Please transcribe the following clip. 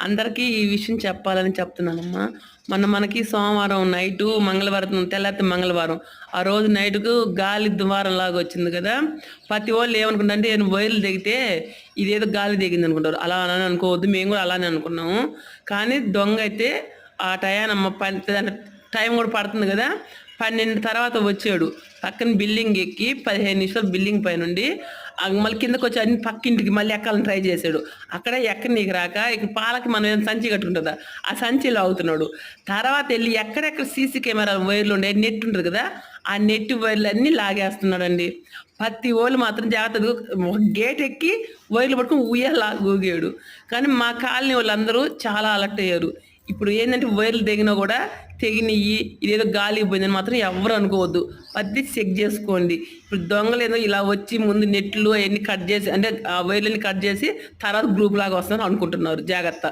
అందరికీ ఈ విషయం చెప్పాలని చెప్తున్నానమ్మా. మనకి సోమవారం నైటు, మంగళవారం తెల్లారితే మంగళవారం. ఆ రోజు నైట్‌కు గాలి దుమారంలాగా వచ్చింది కదా! ప్రతి వోళ్ళు ఏమనుకుంటారంటే వైర్లు తెగితే ఇదేదో గాలి తెగిందనుకుంటారు. అలా అని అనుకోవద్దు. మేము కూడా అలానే అనుకున్నాము. కానీ దొంగైతే ఆ టయానమ్మ అంటే టైం కూడా పడుతుంది కదా! 12 తర్వాత వచ్చాడు. పక్కన బిల్డింగ్ ఎక్కి 15 నిమిషాలు బిల్డింగ్ పైనుండి మళ్ళీ కిందకొచ్చి అన్ని పక్కింటికి మళ్ళీ ఎక్కాలని ట్రై చేశాడు. అక్కడ ఎక్కనీకి రాక ఇక పాలకి మనం ఏదైనా సంచి కట్టుకుంటుందా, ఆ సంచిలో అవుతున్నాడు. తర్వాత వెళ్ళి ఎక్కడెక్కడ సీసీ కెమెరా వైర్లు ఉండే నెట్ ఉంటుంది కదా, ఆ నెట్ వైర్లు అన్నీ లాగేస్తున్నాడండి. ప్రతి ఓళ్ళు మాత్రం జాగ్రత్తగా గేట్ ఎక్కి వైర్లు పట్టుకుని ఉయ్యాలా ఊగాడు. కానీ మా కాలనీ వాళ్ళందరూ చాలా అలర్ట్ అయ్యారు. ఇప్పుడు ఏంటంటే వైర్లు తెగినా కూడా తెగినయి ఇదేదో గాలికి పోయిందని మాత్రం ఎవరు అనుకోవద్దు. ప్రతి చెక్ చేసుకోండి. ఇప్పుడు దొంగలు ఏదో ఇలా వచ్చి ముందు నెట్లు అవన్నీ కట్ చేసి అంటే ఆ వైర్లన్నీ కట్ చేసి తర్వాత గ్రూప్ లాగా వస్తుందని అనుకుంటున్నారు. జాగ్రత్త.